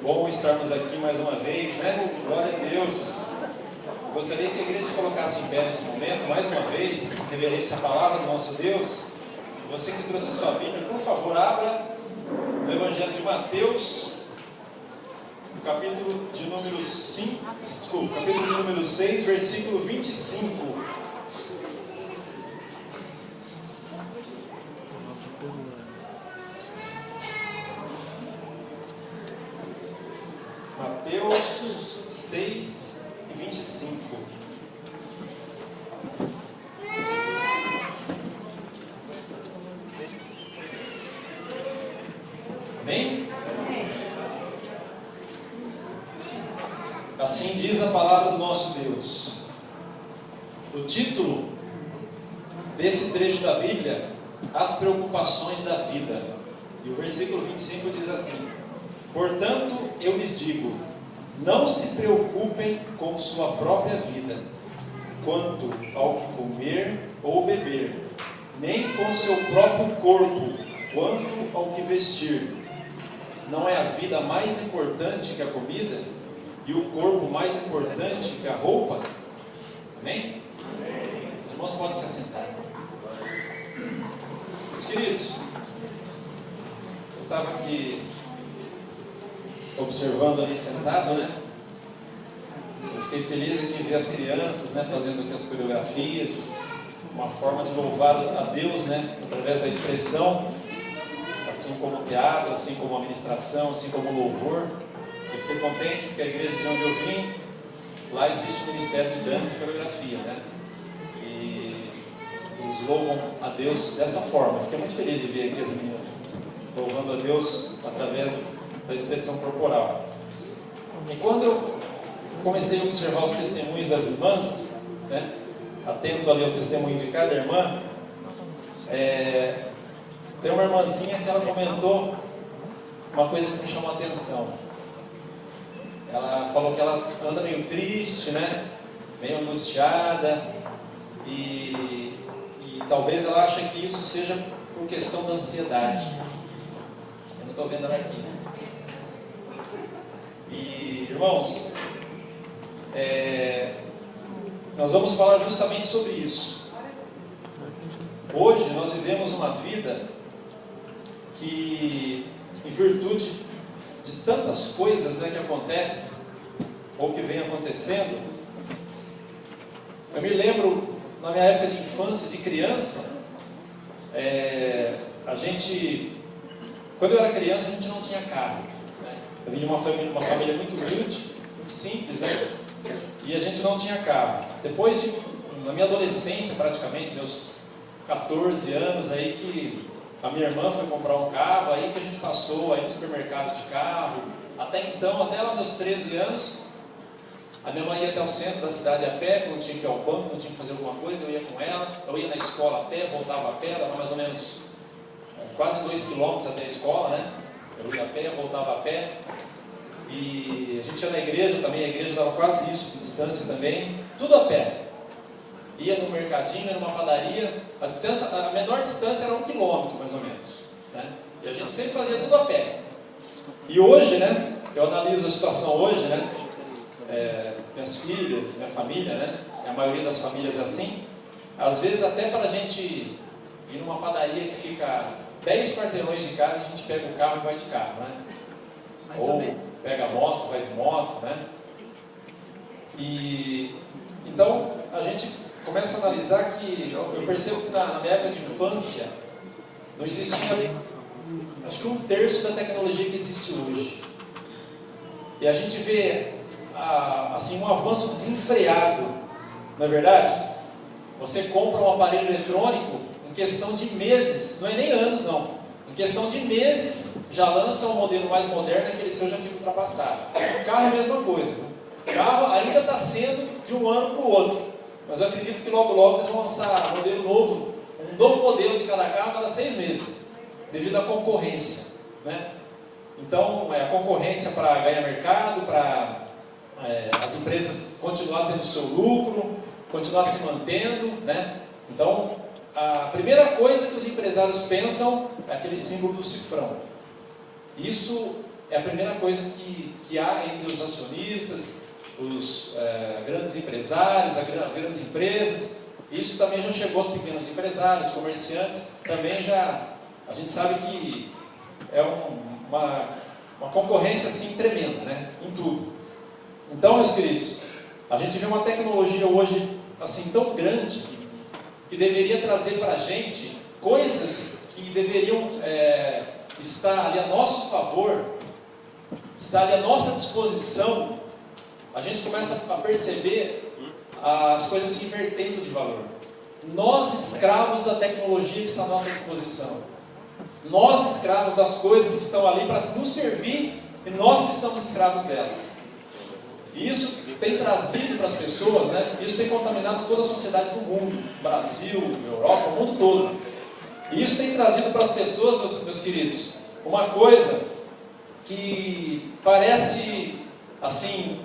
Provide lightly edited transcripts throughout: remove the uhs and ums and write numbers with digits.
Bom estarmos aqui mais uma vez, né? Glória a Deus. Eu gostaria que a igreja se colocasse em pé nesse momento, mais uma vez, reverência à palavra do nosso Deus. Você que trouxe a sua Bíblia, por favor, abra no Evangelho de Mateus, no capítulo de número 6, versículo 25. Mateus 6 e 25. Amém? Assim diz a palavra do nosso Deus. O título desse trecho da Bíblia: As preocupações da vida. E o versículo 25 diz assim: Portanto, eu lhes digo, não se preocupem com sua própria vida, quanto ao que comer ou beber, nem com seu próprio corpo, quanto ao que vestir. Não é a vida mais importante que a comida, e o corpo mais importante que a roupa? Amém? Os irmãos podem se assentar. Meus queridos, eu estava aqui observando ali sentado, né? Eu fiquei feliz aqui em ver as crianças, né, fazendo aqui as coreografias, uma forma de louvar a Deus, né, através da expressão, assim como o teatro, assim como a ministração, assim como o louvor. Eu fiquei contente porque a igreja de onde eu vim, lá existe o ministério de dança e coreografia, né? E eles louvam a Deus dessa forma. Eu fiquei muito feliz de ver aqui as meninas louvando a Deus através da expressão corporal. E quando eu comecei a observar os testemunhos das irmãs, né, atento ali ao testemunho de cada irmã, tem uma irmãzinha que ela comentou uma coisa que me chamou a atenção. Ela falou que ela anda meio triste, né, meio angustiada, e talvez ela ache que isso seja por questão da ansiedade. Eu não estou vendo ela aqui, né? E, irmãos, nós vamos falar justamente sobre isso. Hoje nós vivemos uma vida que, em virtude de tantas coisas, né, que acontecem ou que vem acontecendo, eu me lembro na minha época de infância, de criança, quando eu era criança, a gente não tinha carro. Eu vim de uma família muito humilde, muito simples, né? E a gente não tinha carro. Depois na minha adolescência, praticamente, meus 14 anos, aí que a minha irmã foi comprar um carro, aí que a gente passou aí no supermercado de carro. Até então, até lá meus 13 anos, a minha mãe ia até o centro da cidade a pé, quando tinha que ir ao banco, quando tinha que fazer alguma coisa, eu ia com ela. Eu ia na escola a pé, voltava a pé, dava mais ou menos quase 2 quilômetros até a escola, né? Eu ia a pé, voltava a pé. E a gente ia na igreja também, a igreja dava quase isso de distância também, tudo a pé. Ia no mercadinho, ia numa padaria, a menor distância era 1 quilômetro mais ou menos, né? E a gente sempre fazia tudo a pé. E hoje, né, eu analiso a situação hoje, né, minhas filhas, minha família, né, a maioria das famílias é assim. Às vezes até para a gente ir numa padaria que fica 10 quarteirões de casa, a gente pega o carro e vai de carro, né? Ou pega a moto, vai de moto, né? E então a gente começa a analisar que eu percebo que na minha época de infância não existia, acho que 1/3 da tecnologia que existe hoje. E a gente vê assim, um avanço desenfreado, não é verdade? Você compra um aparelho eletrônico, em questão de meses, não é nem anos não, em questão de meses já lança um modelo mais moderno, aquele seu já fica ultrapassado. O carro é a mesma coisa. O carro ainda está sendo de um ano para o outro, mas eu acredito que logo logo eles vão lançar um modelo novo, um novo modelo de cada carro a cada 6 meses, devido à concorrência, né? Então, a concorrência para ganhar mercado, para as empresas continuar tendo seu lucro, continuar se mantendo, né? Então, a primeira coisa que os empresários pensam é aquele símbolo do cifrão. Isso é a primeira coisa que há entre os acionistas, os grandes empresários, as grandes empresas. Isso também já chegou aos pequenos empresários, comerciantes, também já, a gente sabe que é uma concorrência assim tremenda, né? Em tudo. Então, meus queridos, a gente vê uma tecnologia hoje assim tão grande que deveria trazer para a gente coisas que deveriam estar ali a nosso favor, estar ali à nossa disposição. A gente começa a perceber as coisas se invertendo de valor. Nós, escravos da tecnologia que está à nossa disposição. Nós, escravos das coisas que estão ali para nos servir, e nós que estamos escravos delas. E isso tem trazido para as pessoas, né? Isso tem contaminado toda a sociedade do mundo, Brasil, Europa, o mundo todo. E isso tem trazido para as pessoas, meus queridos, uma coisa que parece assim,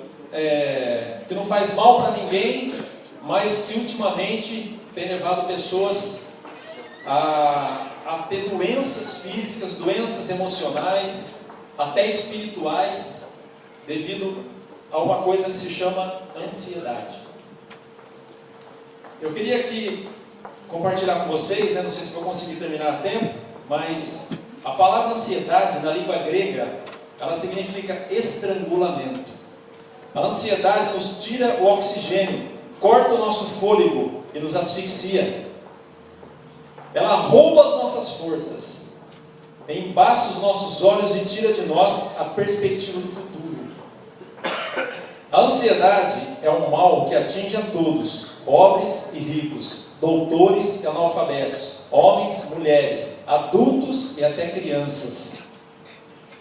que não faz mal para ninguém, mas que ultimamente tem levado pessoas a ter doenças físicas, doenças emocionais, até espirituais, devido a uma coisa que se chama ansiedade. Eu queria aqui compartilhar com vocês, né? Não sei se vou conseguir terminar a tempo, mas a palavra ansiedade na língua grega, ela significa estrangulamento. A ansiedade nos tira o oxigênio, corta o nosso fôlego e nos asfixia. Ela rouba as nossas forças, embaça os nossos olhos e tira de nós a perspectiva do futuro. A ansiedade é um mal que atinge a todos, pobres e ricos, doutores e analfabetos, homens, mulheres, adultos e até crianças.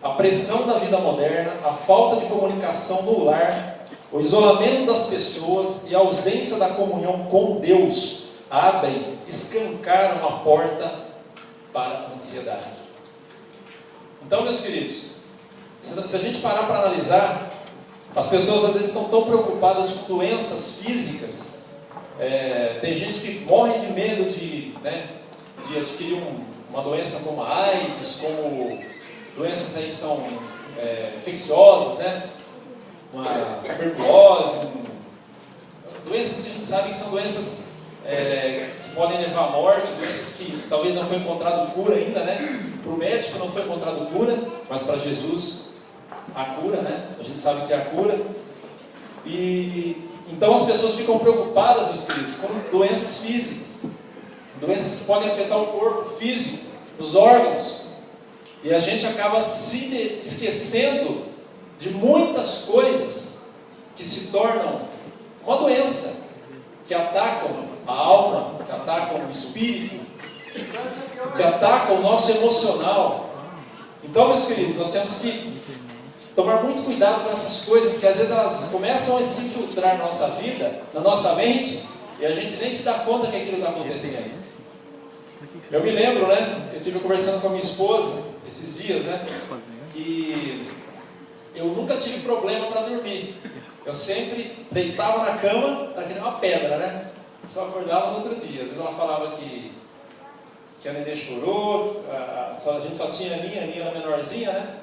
A pressão da vida moderna, a falta de comunicação no lar, o isolamento das pessoas e a ausência da comunhão com Deus escancaram a porta para a ansiedade. Então, meus queridos, se a gente parar para analisar, as pessoas às vezes estão tão preocupadas com doenças físicas. Tem gente que morre de medo de adquirir uma doença como a AIDS, como doenças aí que são infecciosas, né? Uma tuberculose, doenças que a gente sabe que são doenças que podem levar à morte, doenças que talvez não foi encontrado cura ainda, né? Para o médico não foi encontrado cura, mas para Jesus a cura, né? A gente sabe que é a cura. E então as pessoas ficam preocupadas, meus queridos, com doenças físicas, doenças que podem afetar o corpo físico, os órgãos. E a gente acaba se esquecendo de muitas coisas que se tornam uma doença, que atacam a alma, que atacam o espírito, que atacam o nosso emocional. Então, meus queridos, nós temos que tomar muito cuidado com essas coisas, que às vezes elas começam a se infiltrar na nossa vida, na nossa mente, e a gente nem se dá conta que aquilo está acontecendo. Eu me lembro, né? Eu estive conversando com a minha esposa esses dias, né? E eu nunca tive problema para dormir. Eu sempre deitava na cama, era que nem uma pedra, né? Só acordava no outro dia. Às vezes ela falava que a nenê chorou, a gente só tinha a Aninha era menorzinha, né?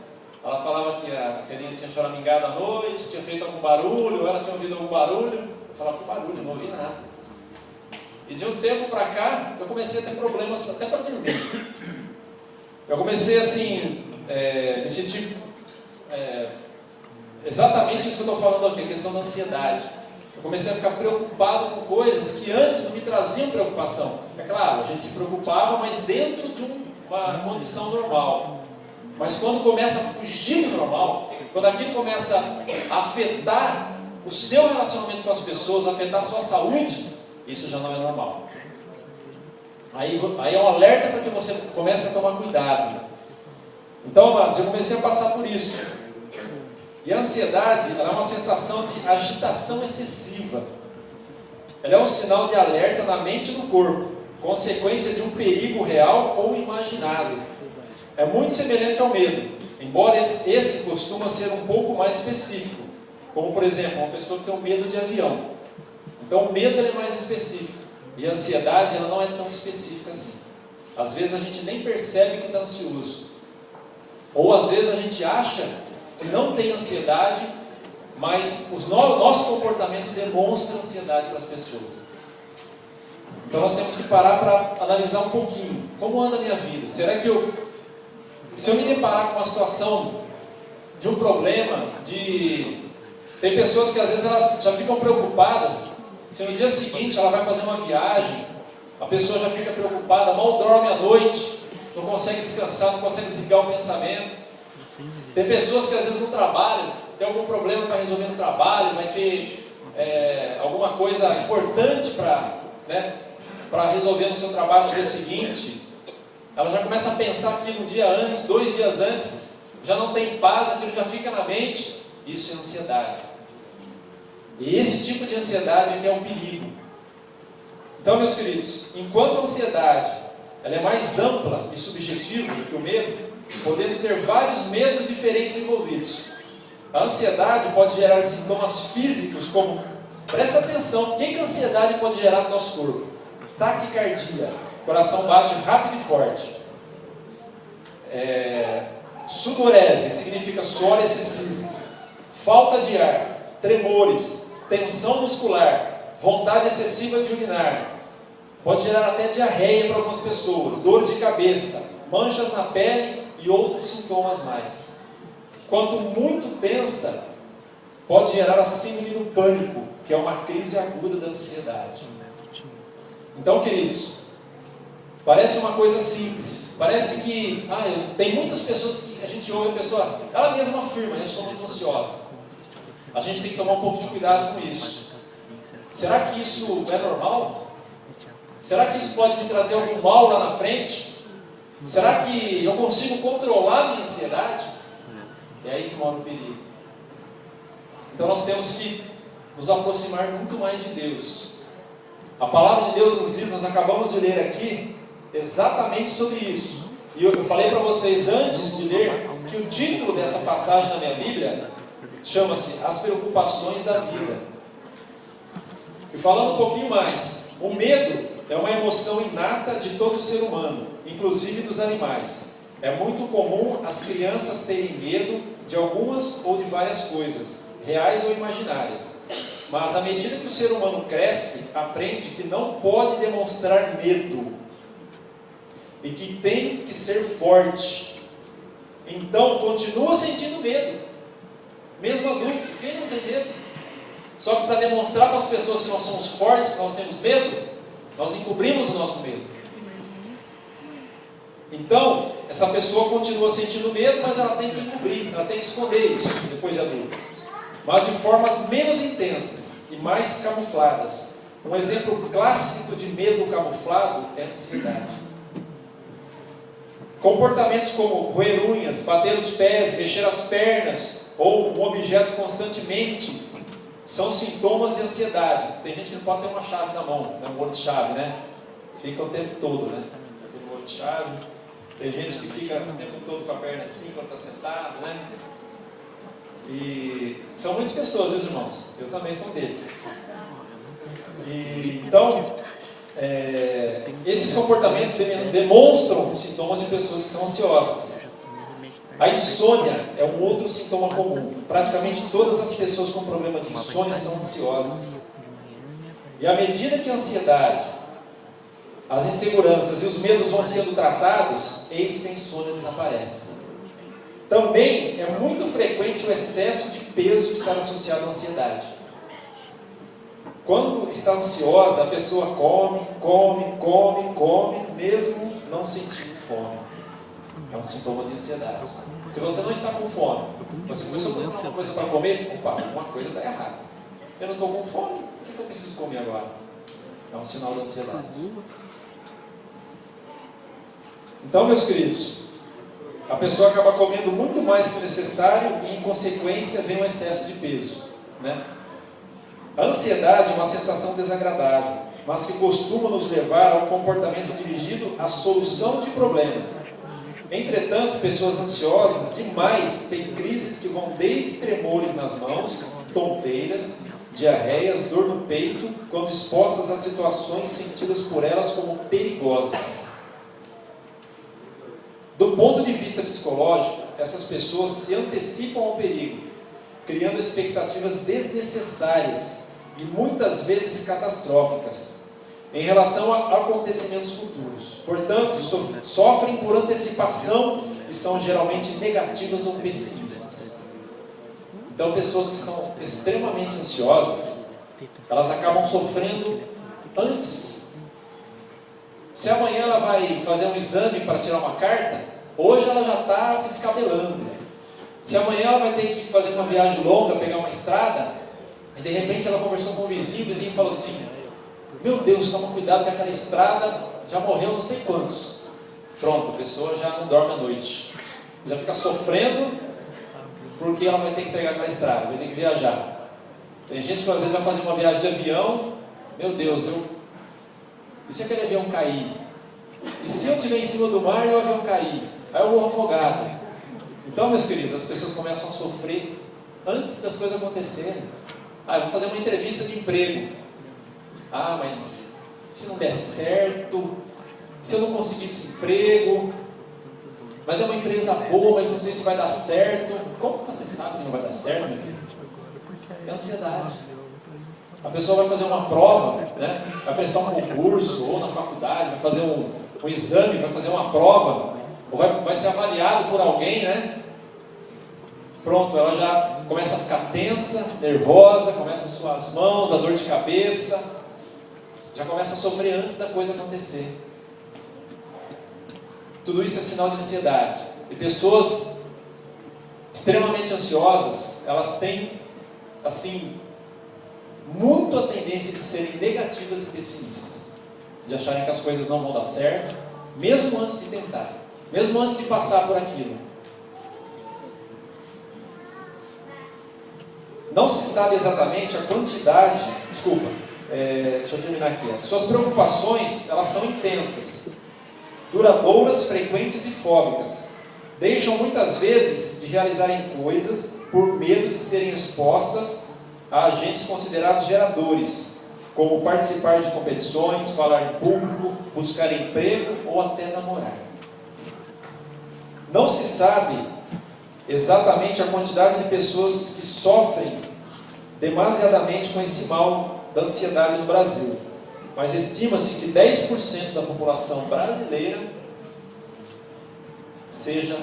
Ela falava que a Aninha tinha choramingado à noite, tinha feito algum barulho, ou ela tinha ouvido algum barulho. Eu falava, que barulho, não ouvi nada. E de um tempo para cá, eu comecei a ter problemas até para dormir. Eu comecei assim, me sentir exatamente isso que eu estou falando aqui, a questão da ansiedade. Eu comecei a ficar preocupado com coisas que antes não me traziam preocupação. É claro, a gente se preocupava, mas dentro de uma condição normal. Mas quando começa a fugir do normal, quando aquilo começa a afetar o seu relacionamento com as pessoas, afetar a sua saúde, isso já não é normal. Aí é um alerta para que você comece a tomar cuidado. Então, amados, eu comecei a passar por isso. E a ansiedade, ela é uma sensação de agitação excessiva. Ela é um sinal de alerta na mente e no corpo, consequência de um perigo real ou imaginado. É muito semelhante ao medo, embora esse costuma ser um pouco mais específico. Como, por exemplo, uma pessoa que tem um medo de avião. Então, o medo é mais específico. E a ansiedade, ela não é tão específica assim. Às vezes a gente nem percebe que está ansioso. Ou às vezes a gente acha que não tem ansiedade, mas nosso comportamento demonstra ansiedade para as pessoas. Então nós temos que parar para analisar um pouquinho. Como anda a minha vida? Será que se eu me deparar com uma situação de um problema, tem pessoas que às vezes elas já ficam preocupadas, se no dia seguinte ela vai fazer uma viagem, a pessoa já fica preocupada, mal dorme à noite, não consegue descansar, não consegue desligar o pensamento. Tem pessoas que às vezes no trabalho, tem algum problema para resolver no trabalho, vai ter alguma coisa importante para resolver no seu trabalho no dia seguinte, ela já começa a pensar aquilo um dia antes, 2 dias antes, já não tem paz, aquilo já fica na mente. Isso é ansiedade. E esse tipo de ansiedade é que é um perigo. Então, meus queridos, enquanto a ansiedade ela é mais ampla e subjetiva do que o medo, podendo ter vários medos diferentes envolvidos, a ansiedade pode gerar sintomas físicos como, presta atenção, o que a ansiedade pode gerar no nosso corpo? Taquicardia, o coração bate rápido e forte. Sudorese, que significa suor excessivo. Falta de ar, tremores, tensão muscular, vontade excessiva de urinar. Pode gerar até diarreia para algumas pessoas, dores de cabeça, manchas na pele e outros sintomas mais. Quanto muito tensa, pode gerar a síndrome do pânico, que é uma crise aguda da ansiedade. Então, queridos, parece uma coisa simples. Parece que tem muitas pessoas que a gente ouve a pessoa, ela mesma afirma, eu sou muito ansiosa. A gente tem que tomar um pouco de cuidado com isso. Será que isso é normal? Será que isso pode me trazer algum mal lá na frente? Será que eu consigo controlar a minha ansiedade? É aí que mora o perigo. Então nós temos que nos aproximar muito mais de Deus. A palavra de Deus nos diz, nós acabamos de ler aqui, exatamente sobre isso. E eu falei para vocês antes de ler, que o título dessa passagem na minha Bíblia chama-se As Preocupações da Vida. E falando um pouquinho mais, o medo é uma emoção inata de todo ser humano, inclusive dos animais. É muito comum as crianças terem medo de algumas ou de várias coisas, reais ou imaginárias. Mas à medida que o ser humano cresce, aprende que não pode demonstrar medo e que tem que ser forte. Então continua sentindo medo, mesmo adulto. Quem não tem medo? Só que para demonstrar para as pessoas que nós somos fortes, que nós temos medo, nós encobrimos o nosso medo. Então, essa pessoa continua sentindo medo, mas ela tem que encobrir, ela tem que esconder isso depois de adulto. Mas de formas menos intensas e mais camufladas. Um exemplo clássico de medo camuflado é a ansiedade. Comportamentos como roer unhas, bater os pés, mexer as pernas ou um objeto constantemente são sintomas de ansiedade. Tem gente que não pode ter uma chave na mão, um olho de chave, né? Fica o tempo todo, né? Tem um olho de chave. Tem gente que fica o tempo todo com a perna assim quando está sentado, né? E são muitas pessoas, meus irmãos. Eu também sou deles. Então, esses comportamentos demonstram sintomas de pessoas que são ansiosas. A insônia é um outro sintoma comum. Praticamente todas as pessoas com problema de insônia são ansiosas. E à medida que a ansiedade, as inseguranças e os medos vão sendo tratados, eis que a insônia desaparece. Também é muito frequente o excesso de peso estar associado à ansiedade. Quando está ansiosa, a pessoa come, mesmo não sentindo fome. É um sintoma de ansiedade. Se você não está com fome, você começou a procurar uma coisa para comer, opa, alguma coisa está errada. Eu não estou com fome, o que eu preciso comer agora? É um sinal de ansiedade. Então, meus queridos, a pessoa acaba comendo muito mais que o necessário e, em consequência, vem um excesso de peso, né? A ansiedade é uma sensação desagradável, mas que costuma nos levar a um comportamento dirigido à solução de problemas. Entretanto, pessoas ansiosas demais têm crises que vão desde tremores nas mãos, tonteiras, diarreias, dor no peito, quando expostas a situações sentidas por elas como perigosas. Do ponto de vista psicológico, essas pessoas se antecipam ao perigo, criando expectativas desnecessárias e muitas vezes catastróficas em relação a acontecimentos futuros. Portanto, sofrem por antecipação e são geralmente negativas ou pessimistas. Então, pessoas que são extremamente ansiosas, elas acabam sofrendo antes. Se amanhã ela vai fazer um exame para tirar uma carta, hoje ela já está se descabelando. Se amanhã ela vai ter que fazer uma viagem longa, pegar uma estrada, e de repente ela conversou com o vizinho falou assim: meu Deus, toma cuidado que aquela estrada já morreu não sei quantos. Pronto, a pessoa já não dorme à noite, já fica sofrendo porque ela vai ter que pegar aquela estrada, vai ter que viajar. Tem gente que às vezes vai fazer uma viagem de avião, meu Deus, e se aquele avião cair? E se eu estiver em cima do mar e o avião cair? Aí eu morro afogado. Então, meus queridos, as pessoas começam a sofrer antes das coisas acontecerem. Eu vou fazer uma entrevista de emprego. Mas se não der certo, se eu não conseguir esse emprego, mas é uma empresa boa, mas não sei se vai dar certo. Como que você sabe que não vai dar certo, meu querido? É ansiedade. A pessoa vai fazer uma prova, né? Vai prestar um concurso, ou na faculdade, vai fazer um exame, vai fazer uma prova, ou vai ser avaliado por alguém, né? Pronto, ela já começa a ficar tensa, nervosa, começa a suar as mãos, a dor de cabeça, já começa a sofrer antes da coisa acontecer. Tudo isso é sinal de ansiedade. E pessoas extremamente ansiosas, elas têm, assim, muito a tendência de serem negativas e pessimistas, de acharem que as coisas não vão dar certo, mesmo antes de tentar, mesmo antes de passar por aquilo. Não se sabe exatamente a quantidade, deixa eu terminar aqui. Suas preocupações, elas são intensas, duradouras, frequentes e fóbicas. Deixam muitas vezes de realizarem coisas por medo de serem expostas a agentes considerados geradores, como participar de competições, falar em público, buscar emprego ou até namorar. Não se sabe exatamente a quantidade de pessoas que sofrem demasiadamente com esse mal da ansiedade no Brasil, mas estima-se que 10% da população brasileira seja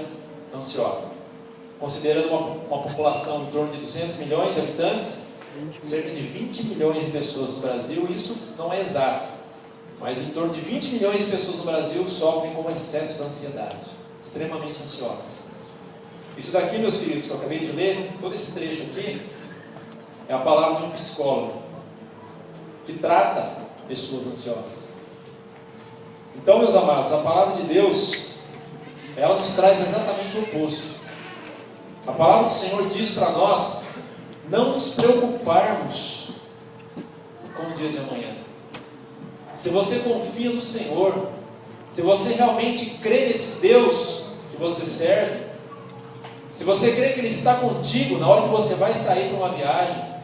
ansiosa. Considerando uma população em torno de 200 milhões de habitantes, cerca de 20 milhões de pessoas no Brasil, isso não é exato, mas em torno de 20 milhões de pessoas no Brasil sofrem com excesso de ansiedade, extremamente ansiosas. Isso daqui, meus queridos, que eu acabei de ler, todo esse trecho aqui, é a palavra de um psicólogo que trata pessoas ansiosas. Então, meus amados, a palavra de Deus, ela nos traz exatamente o oposto. A palavra do Senhor diz para nós não nos preocuparmos com o dia de amanhã. Se você confia no Senhor, se você realmente crê nesse Deus que você serve, se você crê que Ele está contigo na hora que você vai sair para uma viagem,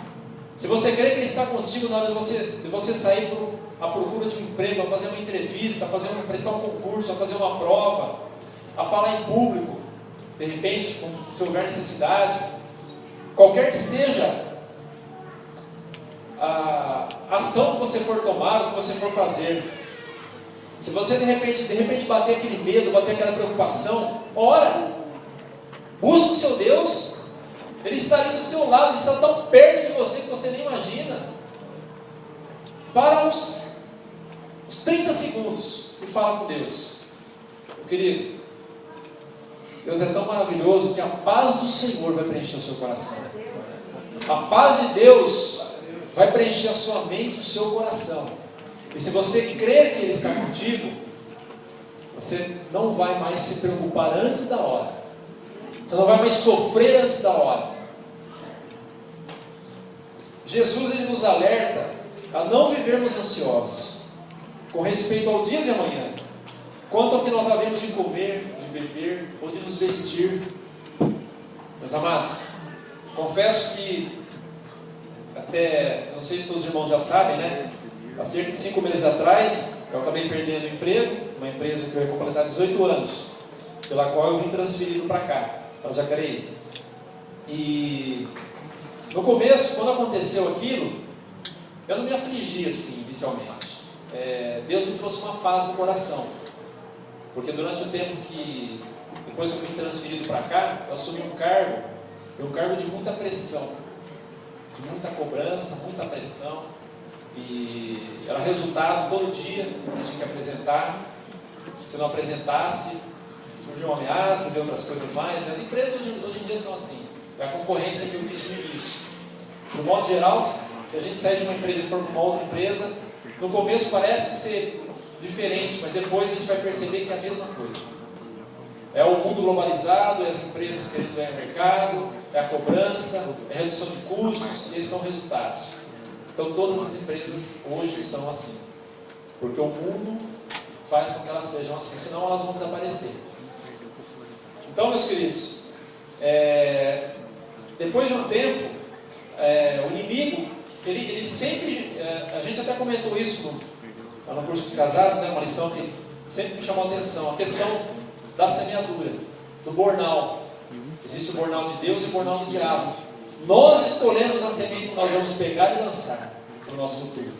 se você crê que Ele está contigo na hora de você sair à procura de um emprego, a fazer uma entrevista, a prestar um concurso, a fazer uma prova, a falar em público, de repente, se houver necessidade, qualquer que seja a ação que você for tomar, o que você for fazer, se você de repente bater aquele medo, bater aquela preocupação, ora, busca o seu Deus, Ele está ali do seu lado, Ele está tão perto de você que você nem imagina. Para uns 30 segundos e fala com Deus. Meu querido, Deus é tão maravilhoso que a paz do Senhor vai preencher o seu coração. A paz de Deus vai preencher a sua mente e o seu coração. E se você crer que Ele está contigo, você não vai mais se preocupar antes da hora. Você não vai mais sofrer antes da hora. Jesus, Ele nos alerta a não vivermos ansiosos com respeito ao dia de amanhã, quanto ao que nós havemos de comer, de beber ou de nos vestir. Meus amados, confesso que não sei se todos os irmãos já sabem, né? Há cerca de 5 meses atrás, eu acabei perdendo o emprego, uma empresa que eu ia completar 18 anos. pela qual eu vim transferido para cá, para Jacareí. E no começo, quando aconteceu aquilo, eu não me afligi assim, inicialmente. Deus me trouxe uma paz no coração. Porque durante o tempo que, depois que eu vim transferido para cá, eu assumi um cargo de muita pressão, de muita cobrança, muita pressão. E era resultado todo dia, eu tinha que apresentar. Se não apresentasse, surgiam ameaças e outras coisas mais. As empresas hoje em dia são assim. É a concorrência que eu disse no início. De modo geral, se a gente sair de uma empresa e for para uma outra empresa, no começo parece ser diferente, mas depois a gente vai perceber que é a mesma coisa. É o mundo globalizado, é as empresas querendo ganhar mercado, é a cobrança, é a redução de custos, e esses são resultados. Então todas as empresas hoje são assim, porque o mundo faz com que elas sejam assim, senão elas vão desaparecer. Então, meus queridos, depois de um tempo, o inimigo, ele sempre, a gente até comentou isso no curso de casados, né, uma lição que sempre me chamou a atenção, a questão da semeadura, do burnout. Existe o burnout de Deus e o burnout do diabo. Nós escolhemos a semente que nós vamos pegar e lançar no nosso futuro.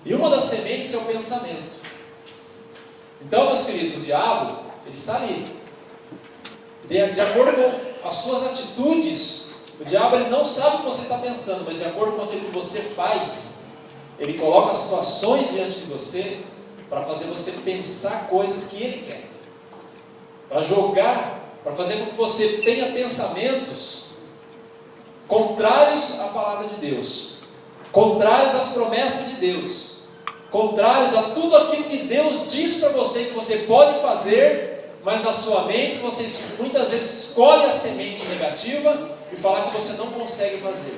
E uma das sementes é o pensamento. Então, meus queridos, o diabo, ele está ali. De acordo com as suas atitudes, o diabo ele não sabe o que você está pensando, mas de acordo com aquilo que você faz, ele coloca situações diante de você para fazer você pensar coisas que ele quer. Para jogar, para fazer com que você tenha pensamentos contrários à palavra de Deus, contrários às promessas de Deus, contrários a tudo aquilo que Deus diz para você que você pode fazer, mas na sua mente você muitas vezes escolhe a semente negativa e fala que você não consegue fazer.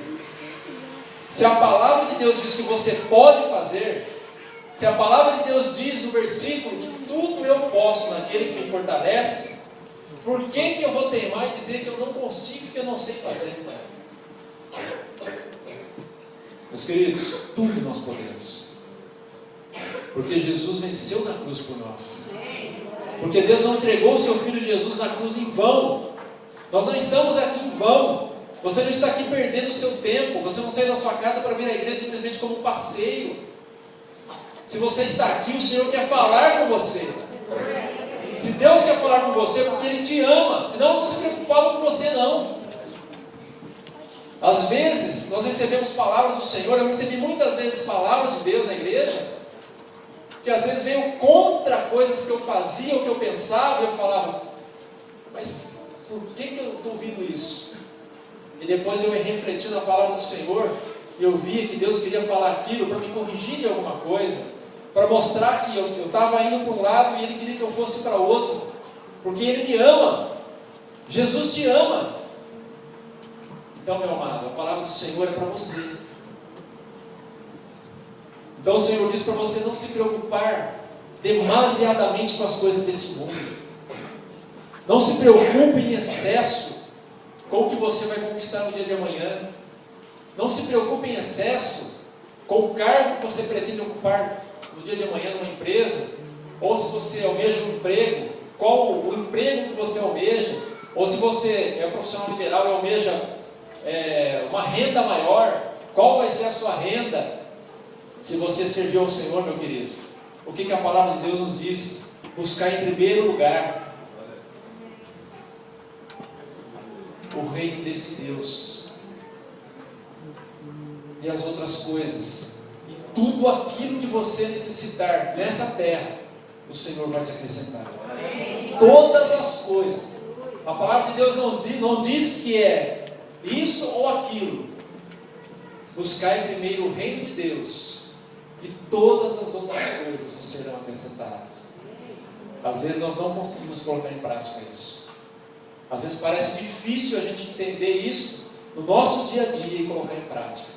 Se a palavra de Deus diz que você pode fazer, se a palavra de Deus diz no versículo que tudo eu posso naquele que me fortalece, por que eu vou teimar e dizer que eu não consigo, que eu não sei fazer? Meus queridos, tudo nós podemos, porque Jesus venceu na cruz por nós, porque Deus não entregou o seu Filho Jesus na cruz em vão. Nós não estamos aqui em vão. Você não está aqui perdendo o seu tempo. Você não saiu da sua casa para vir à igreja simplesmente como um passeio. Se você está aqui, o Senhor quer falar com você. Se Deus quer falar com você, é porque Ele te ama. Senão Ele não se preocupava com você não. Às vezes, nós recebemos palavras do Senhor. Eu recebi muitas vezes palavras de Deus na igreja, que às vezes veio contra coisas que eu fazia, ou que eu pensava, e eu falava, mas por que eu estou ouvindo isso? E depois eu refleti na palavra do Senhor, e eu via que Deus queria falar aquilo para me corrigir de alguma coisa, para mostrar que eu estava indo para um lado e Ele queria que eu fosse para outro, porque Ele me ama. Jesus te ama. Então, meu amado, a palavra do Senhor é para você. Então o Senhor diz para você não se preocupar demasiadamente com as coisas desse mundo. Não se preocupe em excesso com o que você vai conquistar no dia de amanhã. Não se preocupe em excesso com o cargo que você pretende ocupar no dia de amanhã numa empresa, ou se você almeja um emprego, qual o emprego que você almeja, ou se você é profissional liberal e almeja uma renda maior, qual vai ser a sua renda se você servir ao Senhor, meu querido? O que a palavra de Deus nos diz? Buscar em primeiro lugar o reino desse Deus e as outras coisas, e tudo aquilo que você necessitar nessa terra, o Senhor vai te acrescentar. Todas as coisas. A palavra de Deus não diz que é isso ou aquilo. Buscar primeiro o reino de Deus, e todas as outras coisas vos serão acrescentadas. Às vezes nós não conseguimos colocar em prática isso. Às vezes parece difícil a gente entender isso no nosso dia a dia e colocar em prática.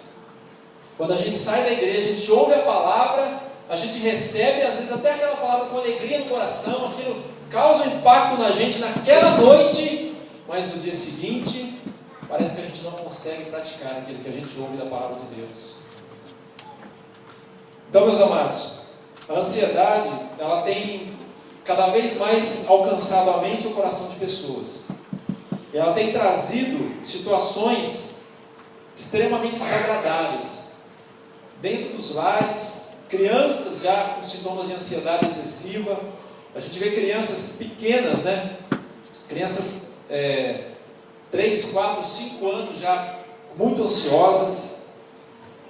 Quando a gente sai da igreja, a gente ouve a palavra, a gente recebe, às vezes até aquela palavra com alegria no coração, aquilo causa um impacto na gente naquela noite, mas no dia seguinte, parece que a gente não consegue praticar aquilo que a gente ouve da palavra de Deus. Então, meus amados, a ansiedade, ela tem cada vez mais alcançado a mente e o coração de pessoas. E ela tem trazido situações extremamente desagradáveis dentro dos lares, crianças já com sintomas de ansiedade excessiva. A gente vê crianças pequenas, né? Crianças 3, 4, 5 anos já muito ansiosas.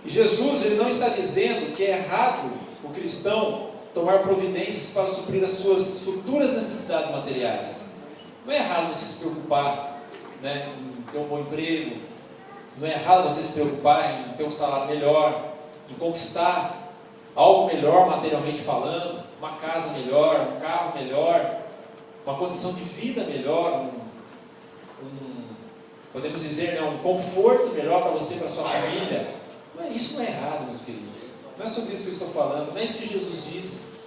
E Jesus, ele não está dizendo que é errado o cristão tomar providências para suprir as suas futuras necessidades materiais. Não é errado você se preocupar, né, em ter um bom emprego. Não é errado você se preocupar em ter um salário melhor, em conquistar algo melhor materialmente falando, uma casa melhor, um carro melhor, uma condição de vida melhor, podemos dizer, né, um conforto melhor para você e para sua família. Isso não é errado, meus queridos. Não é sobre isso que eu estou falando, não é isso que Jesus diz.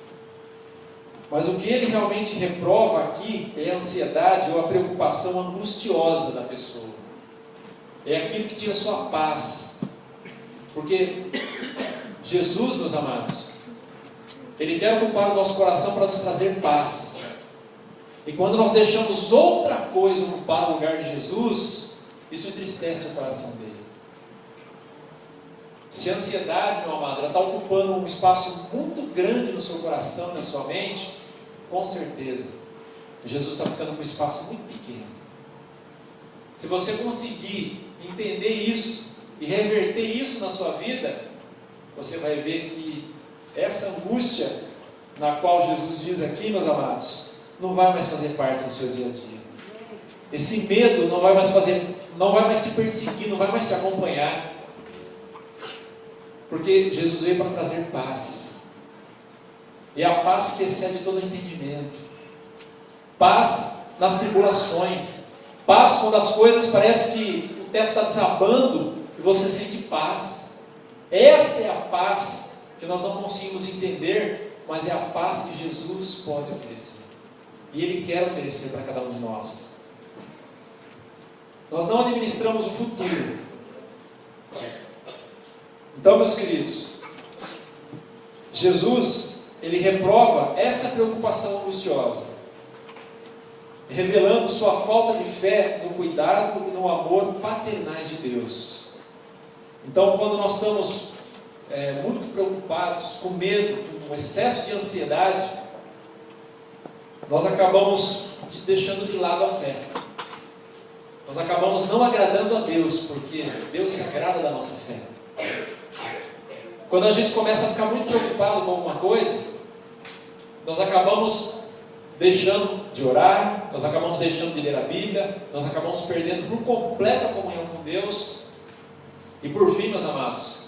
Mas o que ele realmente reprova aqui é a ansiedade ou a preocupação angustiosa da pessoa. É aquilo que tira a sua paz. Porque Jesus, meus amados, ele quer ocupar o nosso coração para nos trazer paz. E quando nós deixamos outra coisa ocupar o lugar de Jesus, isso entristece o coração dele. Se a ansiedade, meu amado, ela está ocupando um espaço muito grande no seu coração, na sua mente, com certeza, Jesus está ficando com um espaço muito pequeno. Se você conseguir entender isso e reverter isso na sua vida, você vai ver que essa angústia na qual Jesus diz aqui, meus amados, não vai mais fazer parte do seu dia a dia. Esse medo não vai mais te perseguir, não vai mais te acompanhar. Porque Jesus veio para trazer paz. E a paz que excede todo entendimento. Paz nas tribulações. Paz quando as coisas parecem que o teto está desabando e você sente paz. Essa é a paz que nós não conseguimos entender, mas é a paz que Jesus pode oferecer. E Ele quer oferecer para cada um de nós. Nós não administramos o futuro. Então, meus queridos, Jesus, ele reprova essa preocupação angustiosa, revelando sua falta de fé no cuidado e no amor paternais de Deus. Então, quando nós estamos muito preocupados, com medo, com excesso de ansiedade, nós acabamos deixando de lado a fé. Nós acabamos não agradando a Deus, porque Deus se agrada da nossa fé. Quando a gente começa a ficar muito preocupado com alguma coisa, nós acabamos deixando de orar, nós acabamos deixando de ler a Bíblia, nós acabamos perdendo por completo a comunhão com Deus, e por fim, meus amados,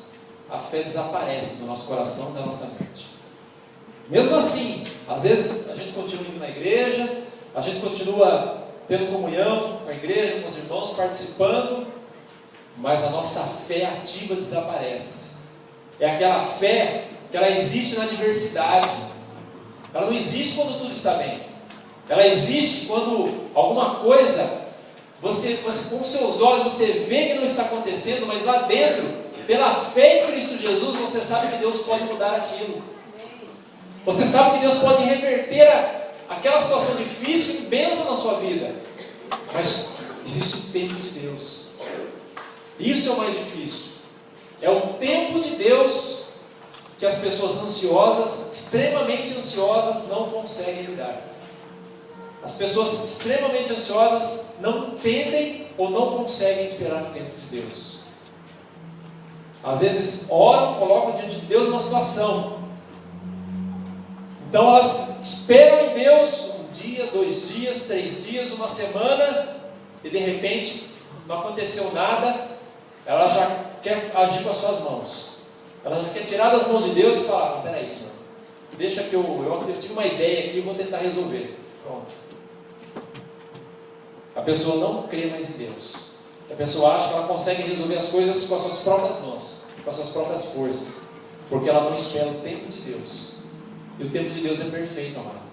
a fé desaparece do nosso coração e da nossa mente. Mesmo assim, às vezes a gente continua indo na igreja, a gente continua tendo comunhão com a igreja, com os irmãos, participando, mas a nossa fé ativa desaparece. É aquela fé que ela existe na adversidade. Ela não existe quando tudo está bem. Ela existe quando alguma coisa, você com seus olhos, você vê que não está acontecendo, mas lá dentro, pela fé em Cristo Jesus, você sabe que Deus pode mudar aquilo. Você sabe que Deus pode reverter aquela situação difícil em bênção na sua vida. Mas existe o tempo de Deus. Isso é o mais difícil. É o tempo de Deus que as pessoas ansiosas, extremamente ansiosas, não conseguem lidar. As pessoas extremamente ansiosas não entendem ou não conseguem esperar o tempo de Deus. Às vezes oram, colocam diante de Deus uma situação. Então elas esperam em Deus um dia, 2 dias, 3 dias, uma semana, e de repente não aconteceu nada, ela já quer agir com as suas mãos. Ela já quer tirar das mãos de Deus e falar: peraí, Senhor, deixa que eu tive uma ideia aqui e vou tentar resolver. Pronto. A pessoa não crê mais em Deus. A pessoa acha que ela consegue resolver as coisas com as suas próprias mãos, com as suas próprias forças, porque ela não espera o tempo de Deus. E o tempo de Deus é perfeito, amado.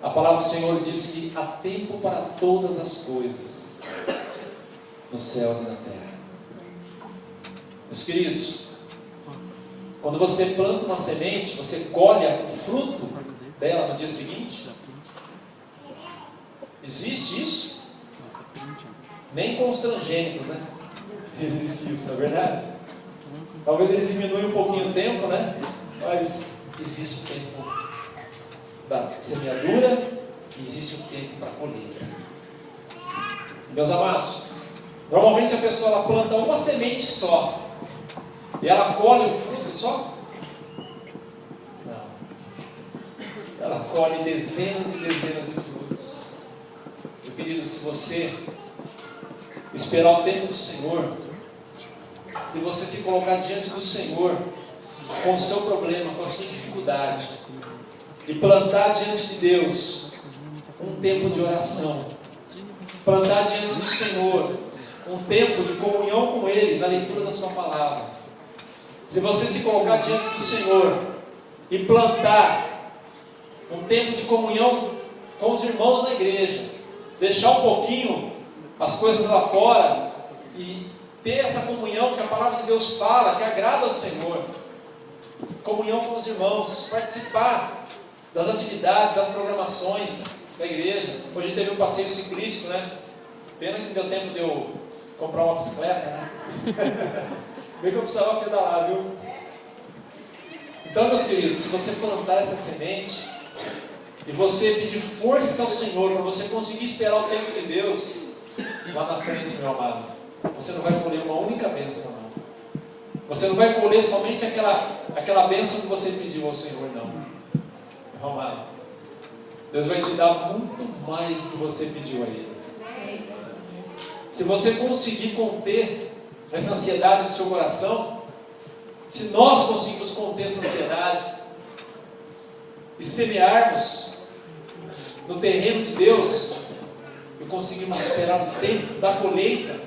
A palavra do Senhor diz que há tempo para todas as coisas, nos céus e na terra. Meus queridos, quando você planta uma semente, você colhe o fruto dela no dia seguinte? Existe isso? Nem com os transgênicos, né? Existe isso, não é verdade? Talvez eles diminuam um pouquinho o tempo, né? Mas existe o tempo da semeadura e existe o tempo para a colheita. Meus amados, normalmente a pessoa ela planta uma semente só e ela colhe um fruto só? Não. Ela colhe dezenas e dezenas de frutos. Meu querido, se você esperar o tempo do Senhor, se você se colocar diante do Senhor com o seu problema, com a sua dificuldade, e plantar diante de Deus um tempo de oração, plantar diante do Senhor um tempo de comunhão com Ele, na leitura da sua palavra, se você se colocar diante do Senhor e plantar um tempo de comunhão com os irmãos na igreja, deixar um pouquinho as coisas lá fora e ter essa comunhão que a palavra de Deus fala, que agrada ao Senhor, comunhão com os irmãos, participar das atividades, das programações da igreja. Hoje teve um passeio ciclístico, né? Pena que não deu tempo de eu comprar uma bicicleta, né? Bem que eu precisava pedalar, viu? Então, meus queridos, se você plantar essa semente e você pedir forças ao Senhor para você conseguir esperar o tempo de Deus, lá na frente, meu amado, você não vai colher uma única bênção, não. Você não vai colher somente aquela bênção que você pediu ao Senhor, não. Meu amado, Deus vai te dar muito mais do que você pediu a Ele. Se você conseguir conter essa ansiedade do seu coração, se nós conseguirmos conter essa ansiedade e semearmos no terreno de Deus e conseguirmos esperar o tempo da colheita,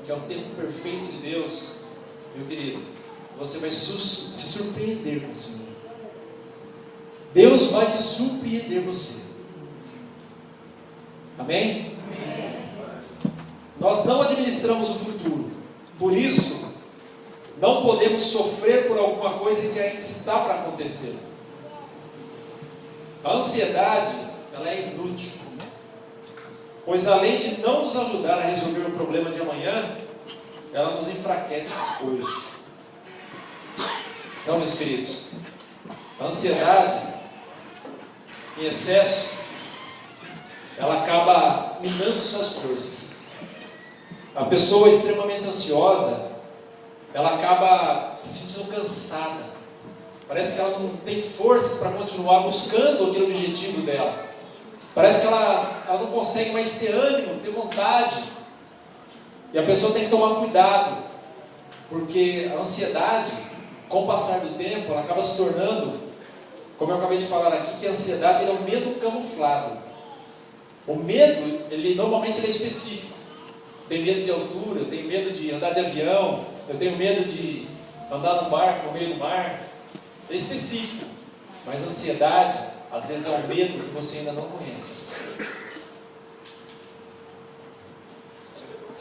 que é o tempo perfeito de Deus, meu querido, você vai se surpreender com o Senhor. Deus vai te surpreender você. Amém? Nós não administramos o futuro, por isso não podemos sofrer por alguma coisa que ainda está para acontecer. A ansiedade, ela é inútil, pois além de não nos ajudar a resolver o problema de amanhã, ela nos enfraquece hoje. Então, meus queridos, a ansiedade em excesso, ela acaba minando suas forças. A pessoa extremamente ansiosa, ela acaba se sentindo cansada. Parece que ela não tem forças para continuar buscando aquele objetivo dela. Parece que ela não consegue mais ter ânimo, ter vontade. E a pessoa tem que tomar cuidado, porque a ansiedade, com o passar do tempo, ela acaba se tornando, como eu acabei de falar aqui, que a ansiedade é um medo camuflado. O medo, normalmente ele é específico. Eu tenho medo de altura, eu tenho medo de andar de avião, eu tenho medo de andar num barco no meio do mar. É específico, mas a ansiedade, às vezes, é um medo que você ainda não conhece.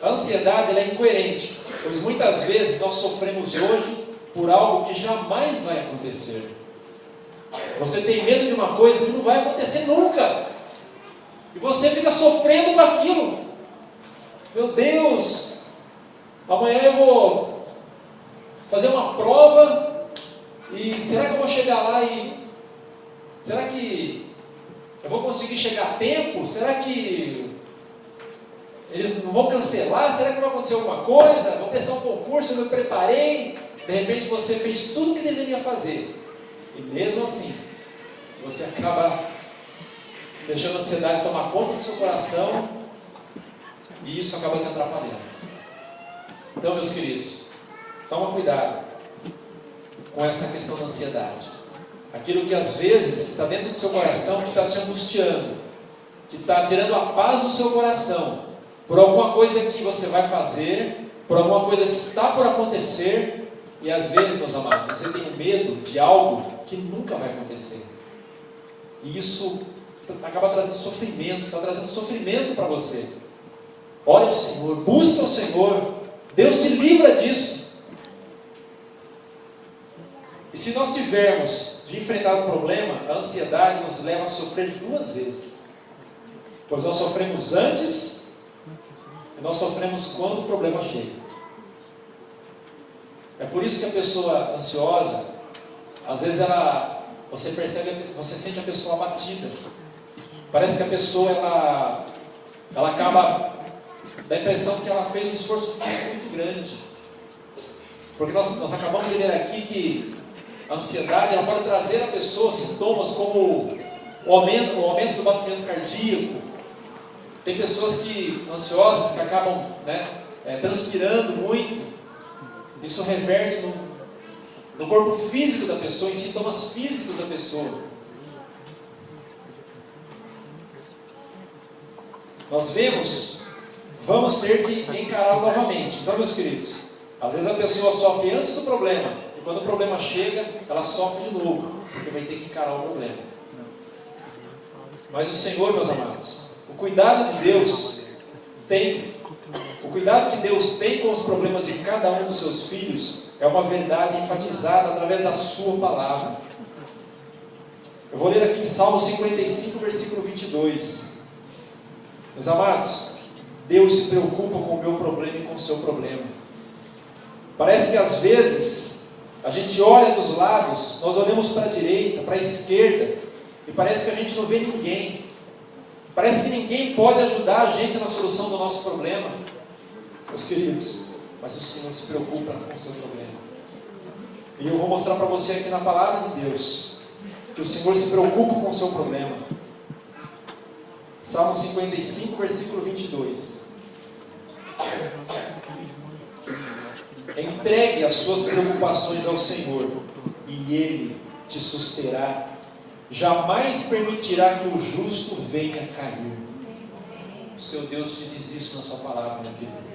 A ansiedade, ela é incoerente, pois muitas vezes nós sofremos hoje por algo que jamais vai acontecer. Você tem medo de uma coisa que não vai acontecer nunca, e você fica sofrendo com aquilo. Meu Deus, amanhã eu vou fazer uma prova, e será que eu vou chegar lá e... será que eu vou conseguir chegar a tempo? Será que eles não vão cancelar? Será que vai acontecer alguma coisa? Vou prestar um concurso, eu me preparei. De repente você fez tudo o que deveria fazer, e mesmo assim você acaba deixando a ansiedade tomar conta do seu coração, e isso acaba te atrapalhando. Então, meus queridos, toma cuidado com essa questão da ansiedade. Aquilo que às vezes está dentro do seu coração, que está te angustiando, que está tirando a paz do seu coração, por alguma coisa que você vai fazer, por alguma coisa que está por acontecer. E às vezes, meus amados, você tem medo de algo que nunca vai acontecer, e isso acaba trazendo sofrimento, está trazendo sofrimento para você. Ore ao Senhor, busque ao Senhor, Deus te livra disso. se nós tivermos de enfrentar um problema, a ansiedade nos leva a sofrer 2 vezes. Pois nós sofremos antes e nós sofremos quando o problema chega. É por isso que a pessoa ansiosa, às vezes você percebe, você sente a pessoa abatida. Parece que a pessoa ela acaba, dá a impressão que ela fez um esforço físico muito grande. Porque nós acabamos de ler aqui que a ansiedade ela pode trazer à pessoa sintomas como o aumento do batimento cardíaco. Tem pessoas ansiosas que acabam transpirando muito. Isso reverte no corpo físico da pessoa, em sintomas físicos da pessoa. Nós vamos ter que encará-lo novamente. Então, meus queridos, às vezes a pessoa sofre antes do problema, e quando o problema chega, ela sofre de novo, porque vai ter que encarar o problema. Mas o Senhor, meus amados, o cuidado que Deus tem com os problemas de cada um dos seus filhos é uma verdade enfatizada através da sua palavra. Eu vou ler aqui em Salmo 55, versículo 22. Meus amados, Deus se preocupa com o meu problema e com o seu problema. Parece que às vezes a gente olha dos lados, nós olhamos para a direita, para a esquerda, e parece que a gente não vê ninguém. Parece que ninguém pode ajudar a gente na solução do nosso problema. Meus queridos, mas o Senhor se preocupa com o seu problema. E eu vou mostrar para você aqui na palavra de Deus que o Senhor se preocupa com o seu problema. Salmo 55, versículo 22. Entregue as suas preocupações ao Senhor, e Ele te susterá. Jamais permitirá que o justo venha cair. O seu Deus te diz isso na sua palavra, meu querido.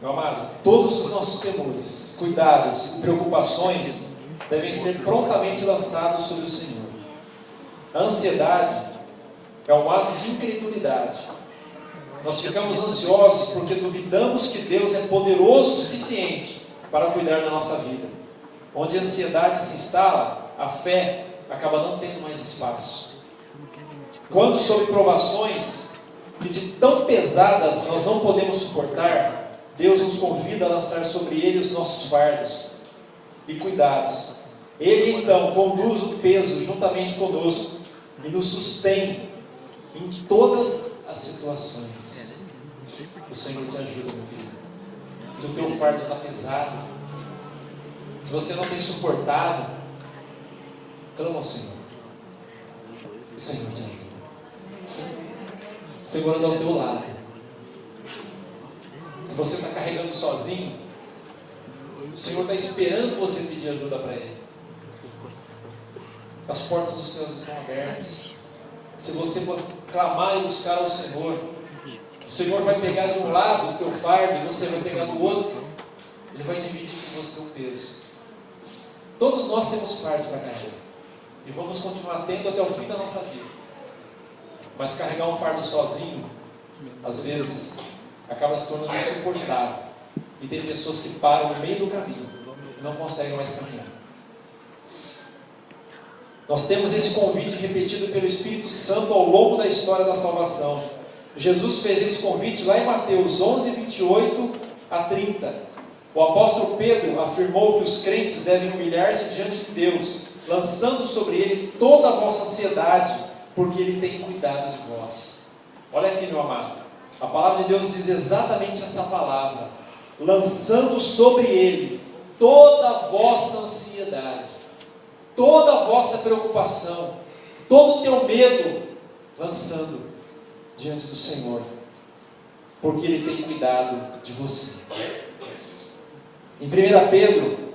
Meu amado, todos os nossos temores, cuidados e preocupações devem ser prontamente lançados sobre o Senhor. A ansiedade é um ato de incredulidade. Nós ficamos ansiosos porque duvidamos que Deus é poderoso o suficiente para cuidar da nossa vida. Onde a ansiedade se instala, a fé acaba não tendo mais espaço. Quando sob provações que de tão pesadas nós não podemos suportar, Deus nos convida a lançar sobre Ele os nossos fardos e cuidados. Ele então conduz o peso juntamente conosco e nos sustém em todas as situações. O Senhor te ajuda, meu filho. Se o teu fardo está pesado, se você não tem suportado, clama ao Senhor. O Senhor te ajuda. O Senhor anda ao teu lado. Se você está carregando sozinho, o Senhor está esperando você pedir ajuda para Ele. As portas dos céus estão abertas. Se você clamar e buscar ao Senhor, o Senhor vai pegar de um lado o teu fardo e você vai pegar do outro. Ele vai dividir com você o peso. Todos nós temos fardos para carregar e vamos continuar tendo até o fim da nossa vida. Mas carregar um fardo sozinho, às vezes, acaba se tornando insuportável. E tem pessoas que param no meio do caminho e não conseguem mais caminhar. Nós temos esse convite repetido pelo Espírito Santo ao longo da história da salvação. Jesus fez esse convite lá em Mateus 11, 28 a 30. O apóstolo Pedro afirmou que os crentes devem humilhar-se diante de Deus, lançando sobre Ele toda a vossa ansiedade, porque Ele tem cuidado de vós. Olha aqui, meu amado, a palavra de Deus diz exatamente essa palavra: lançando sobre Ele toda a vossa ansiedade, toda a vossa preocupação, todo o teu medo, lançando diante do Senhor, porque Ele tem cuidado de você. Em 1 Pedro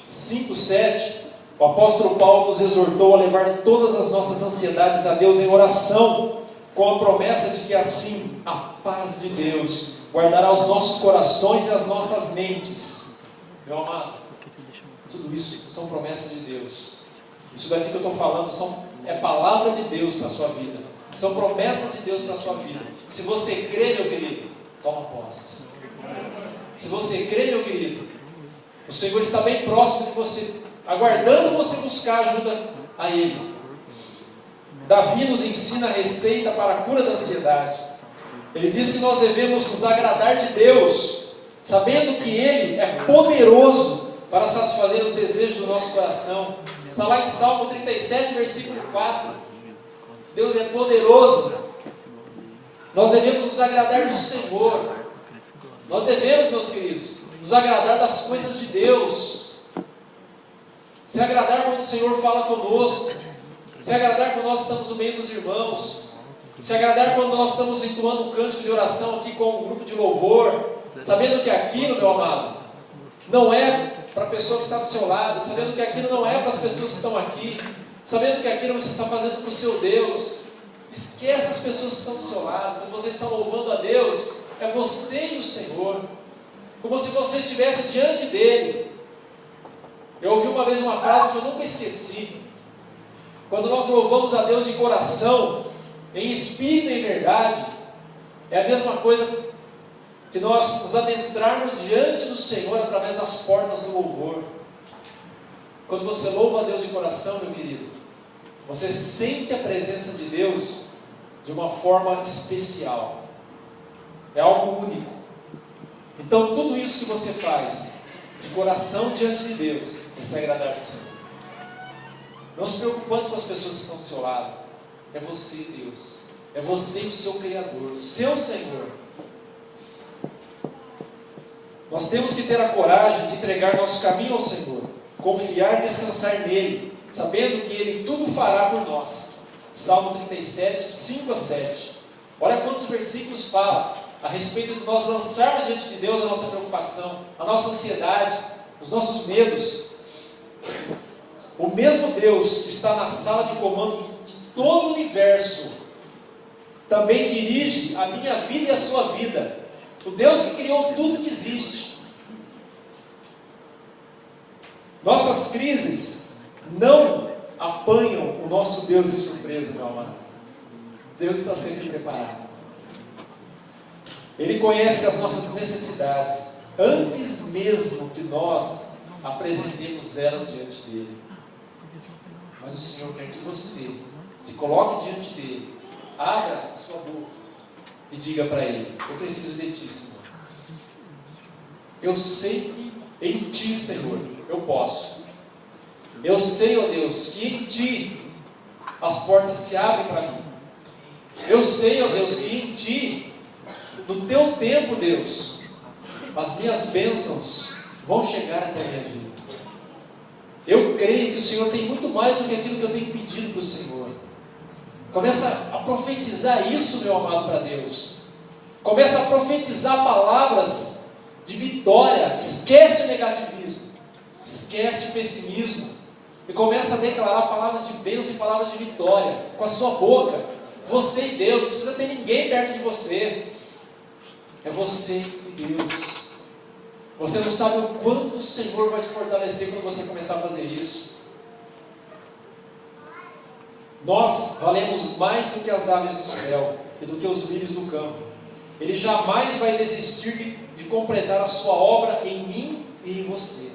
5, 7, o apóstolo Paulo nos exortou a levar todas as nossas ansiedades a Deus em oração, com a promessa de que assim a paz de Deus guardará os nossos corações e as nossas mentes. Meu amado, tudo isso são promessas de Deus. Isso daqui que eu estou falando é palavra de Deus para a sua vida. São promessas de Deus para a sua vida. Se você crê, meu querido, toma posse. Se você crê, meu querido, O Senhor está bem próximo de você, aguardando você buscar ajuda a Ele. Davi nos ensina a receita para a cura da ansiedade. Ele diz que nós devemos nos agradar de Deus, sabendo que Ele é poderoso para satisfazer os desejos do nosso coração. Está lá em Salmo 37, versículo 4. Deus é poderoso. Nós devemos nos agradar do Senhor. Nós devemos, meus queridos, nos agradar das coisas de Deus. Se agradar quando o Senhor fala conosco. Se agradar quando nós estamos no meio dos irmãos. Se agradar quando nós estamos entoando um cântico de oração aqui com um grupo de louvor. Sabendo que aquilo, meu amado, não é para a pessoa que está do seu lado. Sabendo que aquilo não é para as pessoas que estão aqui. Sabendo que aquilo você está fazendo para o seu Deus. Esquece as pessoas que estão do seu lado. Quando você está louvando a Deus, é você e o Senhor. Como se você estivesse diante dEle. Eu ouvi uma vez uma frase que eu nunca esqueci. Quando nós louvamos a Deus de coração, em espírito e em verdade, é a mesma coisa que nós nos adentrarmos diante do Senhor através das portas do louvor. Quando você louva a Deus de coração, meu querido, você sente a presença de Deus de uma forma especial. É algo único. Então tudo isso que você faz de coração diante de Deus é se agradar do Senhor. Não se preocupando com as pessoas que estão do seu lado. É você, Deus. É você e o seu Criador, o seu Senhor. Nós temos que ter a coragem de entregar nosso caminho ao Senhor, confiar e descansar nele, sabendo que Ele tudo fará por nós. Salmo 37, 5 a 7. Olha quantos versículos fala a respeito de nós lançarmos diante de Deus a nossa preocupação, a nossa ansiedade, os nossos medos. O mesmo Deus que está na sala de comando de todo o universo, também dirige a minha vida e a sua vida. O Deus que criou tudo que existe. Nossas crises não apanham o nosso Deus de surpresa, meu amado. Deus está sempre preparado. Ele conhece as nossas necessidades antes mesmo que nós apresentemos elas diante dele. Mas o Senhor quer que você se coloque diante dele, abra a sua boca e diga para ele: eu preciso de ti, Senhor. Eu sei que em ti, Senhor, eu posso. Eu sei, ó Deus, que em ti as portas se abrem para mim. Eu sei, ó Deus, que em ti, no teu tempo, Deus, as minhas bênçãos vão chegar até a minha vida. Eu creio que o Senhor tem muito mais do que aquilo que eu tenho pedido para o Senhor. Começa a profetizar isso, meu amado, para Deus. Começa a profetizar palavras de vitória. Esquece o negativismo, esquece o pessimismo, e começa a declarar palavras de bênção e palavras de vitória com a sua boca. Você e Deus, não precisa ter ninguém perto de você. É você e Deus. Você não sabe o quanto o Senhor vai te fortalecer quando você começar a fazer isso. Nós valemos mais do que as aves do céu e do que os lírios do campo. Ele jamais vai desistir de completar a sua obra em mim e em você.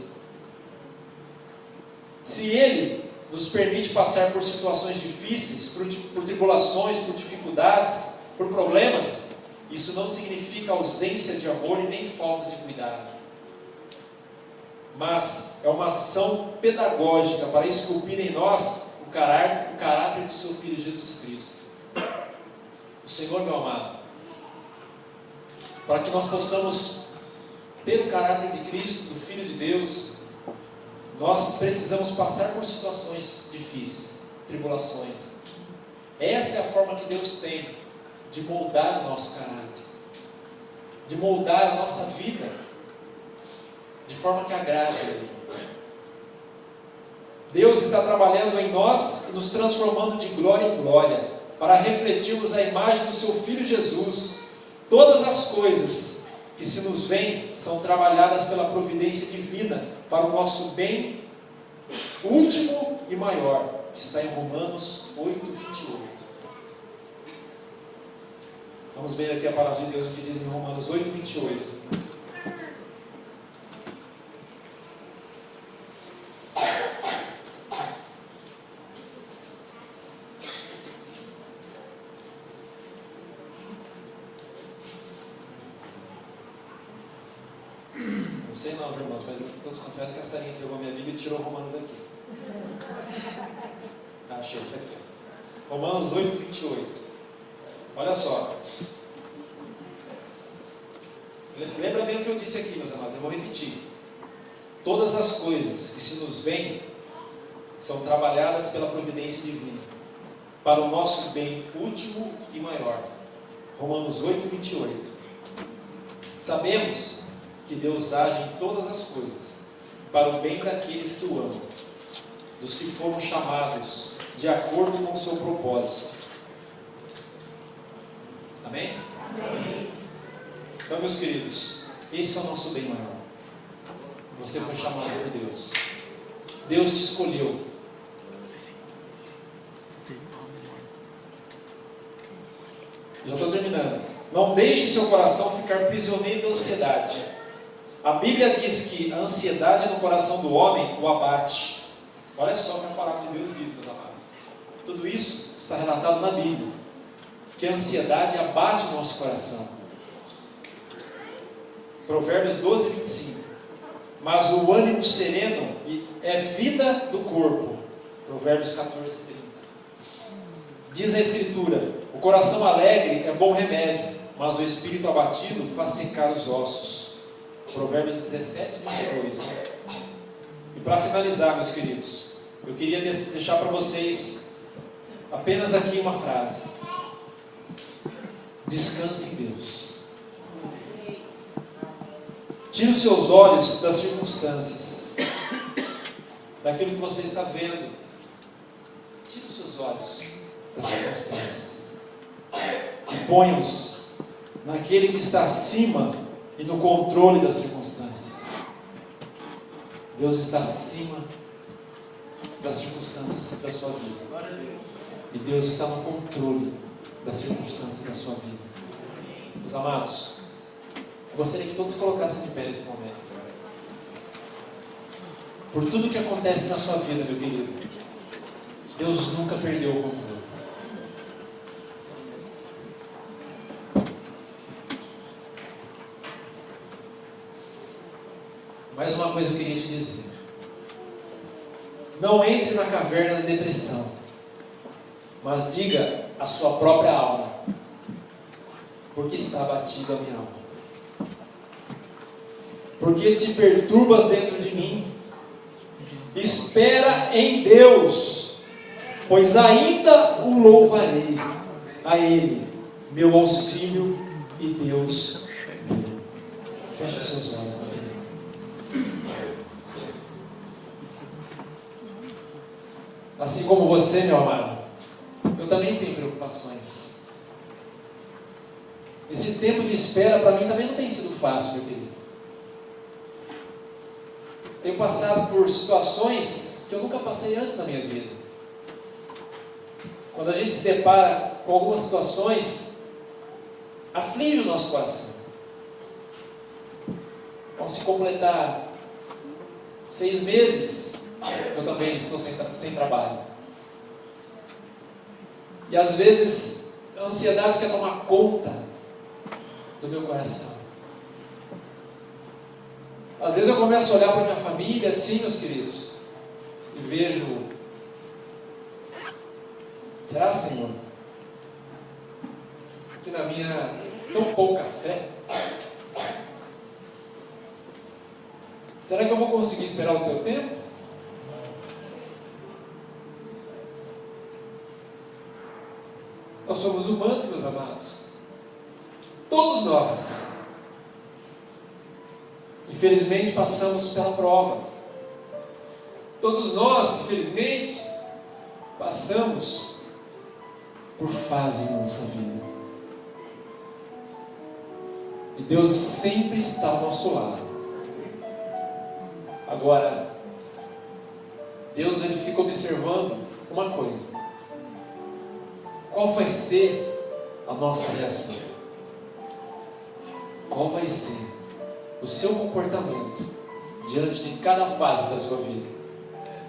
Se Ele nos permite passar por situações difíceis, por tribulações, por dificuldades, por problemas, isso não significa ausência de amor e nem falta de cuidado. Mas é uma ação pedagógica para esculpir em nós o caráter do seu Filho Jesus Cristo. O Senhor, meu amado, para que nós possamos ter o caráter de Cristo, do Filho de Deus, nós precisamos passar por situações difíceis, tribulações. Essa é a forma que Deus tem de moldar o nosso caráter, de moldar a nossa vida, de forma que agrade a Ele. Deus está trabalhando em nós e nos transformando de glória em glória, para refletirmos a imagem do seu Filho Jesus. Todas as coisas que se nos veem são trabalhadas pela providência divina para o nosso bem último e maior, que está em Romanos 8:28. Vamos ver aqui a palavra de Deus, o que diz em Romanos 8:28. sei não, irmãos, mas eu estou desconfiado que a Sarinha pegou minha Bíblia e tirou Romanos aqui. Achei, está aqui. Romanos 8, 28. Olha só. Lembra bem o que eu disse aqui, meus amados, eu vou repetir. Todas as coisas que se nos veem são trabalhadas pela providência divina, para o nosso bem último e maior. Romanos 8, 28. Sabemos que Deus age em todas as coisas, para o bem daqueles que o amam, dos que foram chamados de acordo com o seu propósito. Amém? Amém. Então, meus queridos, esse é o nosso bem maior. Você foi chamado por Deus. Deus te escolheu. Já estou terminando. Não deixe seu coração ficar prisioneiro da ansiedade. A Bíblia diz que a ansiedade no coração do homem o abate. Olha só o que a palavra de Deus diz, meus amados. Tudo isso está relatado na Bíblia. Que a ansiedade abate o nosso coração. Provérbios 12, 25. Mas o ânimo sereno é vida do corpo. Provérbios 14, 30. Diz a Escritura: o coração alegre é bom remédio, mas o espírito abatido faz secar os ossos. Provérbios 17, 22. E para finalizar, meus queridos, eu queria deixar para vocês apenas aqui uma frase: descanse em Deus. Tire os seus olhos das circunstâncias, daquilo que você está vendo. Tire os seus olhos das circunstâncias e ponha-os naquele que está acima e no controle das circunstâncias. Deus está acima das circunstâncias da sua vida, e Deus está no controle das circunstâncias da sua vida. Meus amados, eu gostaria que todos colocassem de pé nesse momento. Por tudo que acontece na sua vida, meu querido, Deus nunca perdeu o controle. Mais uma coisa eu queria te dizer: não entre na caverna da depressão, mas diga à sua própria alma: porque está abatida a minha alma? Porque te perturbas dentro de mim? Espera em Deus, pois ainda o louvarei, a Ele, meu auxílio e Deus meu. Feche os seus olhos, meu querido. Assim como você, meu amado, eu também tenho preocupações. Esse tempo de espera para mim também não tem sido fácil, meu querido. Tenho passado por situações que eu nunca passei antes na minha vida. Quando a gente se depara com algumas situações, aflige o nosso coração. Vão se completar 6 meses que eu também estou sem trabalho. E às vezes a ansiedade quer tomar conta do meu coração. Às vezes eu começo a olhar para a minha família assim, meus queridos, e vejo: será, Senhor, que na minha tão pouca fé, será que eu vou conseguir esperar o teu tempo? Nós somos humanos, meus amados. Todos nós, infelizmente, passamos pela prova. Todos nós, infelizmente, passamos por fases na nossa vida. E Deus sempre está ao nosso lado. Agora, Deus ele fica observando uma coisa: qual vai ser a nossa reação? Qual vai ser o seu comportamento diante de cada fase da sua vida?